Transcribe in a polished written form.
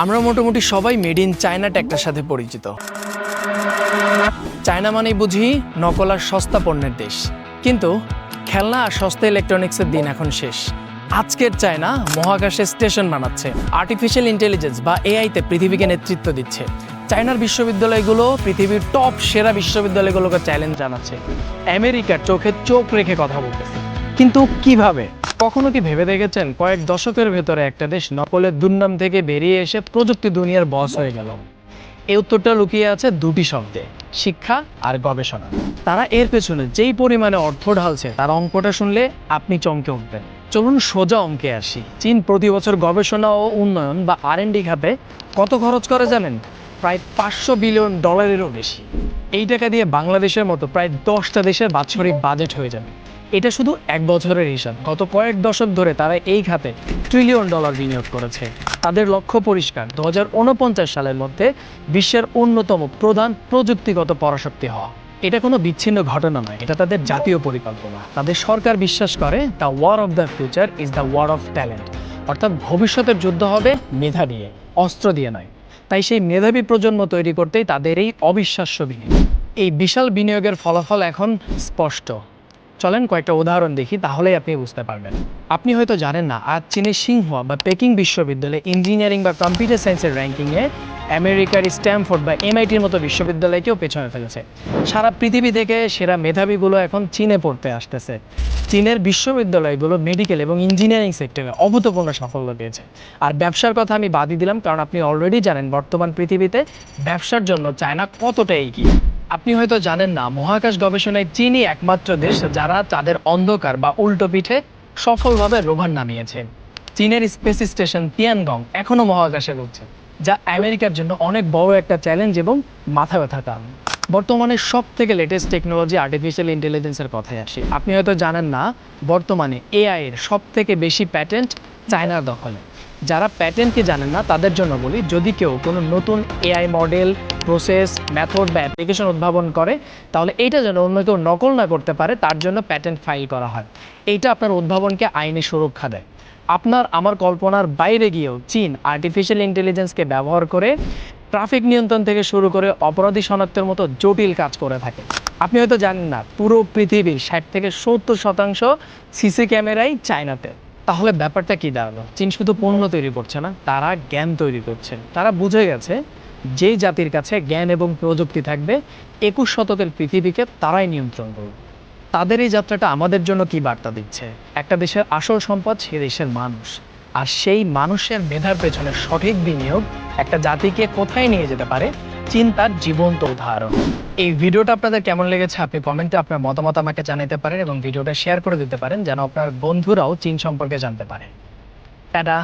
আমরা মোটামুটি সবাই মেড ইন চায়না ট্যাগটার সাথে পরিচিত। চায়না মানেই বুঝি নকল আর সস্তা পণ্যের দেশ, কিন্তু খেলনা আর সস্তা ইলেকট্রনিক্সের দিন এখন শেষ। আজকের চায়না মহাকাশে স্টেশন বানাচ্ছে, আর্টিফিশিয়াল ইন্টেলিজেন্স বা এআইতে পৃথিবীকে নেতৃত্ব দিচ্ছে। চায়নার বিশ্ববিদ্যালয়গুলো পৃথিবীর টপ সেরা বিশ্ববিদ্যালয়গুলোকে চ্যালেঞ্জ জানাচ্ছে, আমেরিকার চোখে চোখ রেখে কথা বলতেছে। কিন্তু কিভাবে? কখনো কি ভেবে দেখেছেন কয়েক দশকের ভেতরে একটা দেশ নকলের দুর্নাম থেকে বেরিয়ে এসে প্রযুক্তি দুনিয়ার বস হয়ে গেল? এই উত্তরটা লুকিয়ে আছে দুটি শব্দে: শিক্ষা আর গবেষণা। তারা এর পেছনে যেই পরিমাণে অর্থ ঢালছে, তার অঙ্কটা শুনলে আপনি চমকে উঠবেন। চলুন সোজা অঙ্কে আসি। চীন প্রতি বছর গবেষণা ও উন্নয়ন বা R&D খাতে কত খরচ করে জানেন? প্রায় $500 বিলিয়নেরও বেশি। এই টাকা দিয়ে বাংলাদেশের মতো প্রায় 10টা দেশের বাৎসরিক বাজেট হয়ে যাবে। এটা শুধু এক বছরের হিসাব। গত কয়েক দশক ধরে তারা এই খাতে $1 ট্রিলিয়ন বিনিয়োগ করেছে। তাদের লক্ষ্য পরিষ্কার: 2049 সালের মধ্যে বিশ্বের অন্যতম প্রধান প্রযুক্তিগত পরাশক্তি হওয়া। এটা কোনো বিচ্ছিন্ন ঘটনা নয়, এটা তাদের জাতীয় পরিকল্পনা। তাদের সরকার বিশ্বাস করে the war of the future is the war of talent, অর্থাৎ ভবিষ্যতের যুদ্ধ হবে মেধা দিয়ে, অস্ত্র দিয়ে নয়। তাই সেই মেধাবী প্রজন্ম তৈরি করতেই তাদের এই অবিশ্বাস্য বিনিয়োগ। এই বিশাল বিনিয়োগের ফলাফল এখন স্পষ্ট। চলেন কয়েকটা উদাহরণ দেখি, তাহলেই আপনি বুঝতে পারবেন। আপনি হয়তো জানেন না, আজ চীনের সিংহুয়া বা পেকিং বিশ্ববিদ্যালয়ে ইঞ্জিনিয়ারিং বা কম্পিউটার সায়েন্সের র্যাঙ্কিংয়ে আমেরিকার স্ট্যামফোর্ড বা MITর মতো বিশ্ববিদ্যালয়কেও পেছনে ফেলেছে। সারা পৃথিবী থেকে সেরা মেধাবীগুলো এখন চীনে পড়তে আসতেছে। চীনের বিশ্ববিদ্যালয়গুলো মেডিকেল এবং ইঞ্জিনিয়ারিং সেক্টরে অভূতপূর্ণ সাফল্য পেয়েছে। আর ব্যবসার কথা আমি বাদই দিলাম, কারণ আপনি অলরেডি জানেন বর্তমান পৃথিবীতে ব্যবসার জন্য চায়না কতটা এগিয়ে। আপনি হয়তো জানেন না, মহাকাশ গবেষণায় চীনই একমাত্র দেশ যারা তাদের অন্ধকার বা উল্টো পিঠে সফলভাবে রোভার নামিয়েছে। চীনের স্পেস স্টেশন তিয়ানগং এখনো মহাকাশে ঘুরছে, যা আমেরিকার জন্য অনেক বড় একটা চ্যালেঞ্জ এবং মাথা ব্যথার কারণ। বর্তমানে সব থেকে লেটেস্ট টেকনোলজি আর্টিফিশিয়াল ইন্টেলিজেন্সের কথায় আসে। আপনি হয়তো জানেন না, বর্তমানে AI এর সব থেকে বেশি প্যাটেন্ট চায়নার দখলে। যারা প্যাটেন্টকে জানেন না তাদের জন্য বলি, যদি কেউ কোনো নতুন AI মডেল, প্রসেস, মেথড বা অ্যাপ্লিকেশন উদ্ভাবন করে, তাহলে এইটা যেন অন্য কেউ নকল না করতে পারে, তার জন্য প্যাটেন্ট ফাইল করা হয়। এইটা আপনার উদ্ভাবনকে আইনি সুরক্ষা দেয়। আপনার আমার কল্পনার বাইরে গিয়েও চীন আর্টিফিশিয়াল ইন্টেলিজেন্সকে ব্যবহার করে ট্রাফিক নিয়ন্ত্রণ থেকে শুরু করে অপরাধী শনাক্তের মতো জটিল কাজ করে থাকে। আপনি হয়তো জানেন না, পুরো পৃথিবীর 60 থেকে 70% সিসি ক্যামেরাই চায়নাতে। তাহলে ব্যাপারটা কি দাঁড়ালো? চীন শুধু পণ্য তৈরি করছে না, তারা জ্ঞান তৈরি করছে। তারা বুঝে গেছে, যেই জাতির কাছে জ্ঞান এবং প্রযুক্তি থাকবে, 21 শতকের পৃথিবীকে তারাই নিয়ন্ত্রণ করবে। তাদের এই যাত্রাটা আমাদের জন্য কি বার্তা দিচ্ছে? একটা দেশের আসল সম্পদ সে দেশের মানুষ, আর সেই মানুষের মেধার পেছনে সঠিক বিনিয়োগ একটা জাতিকে কোথায় নিয়ে যেতে পারে, চিন্তার জীবন্ত উদাহরণ। এই ভিডিওটা আপনাদের কেমন লেগেছে আপনি কমেন্টে আপনার মতামত আমাকে জানাতে পারেন, এবং ভিডিওটা শেয়ার করে দিতে পারেন যেন আপনার বন্ধুরাও চীন সম্পর্কে জানতে পারে। টাটা।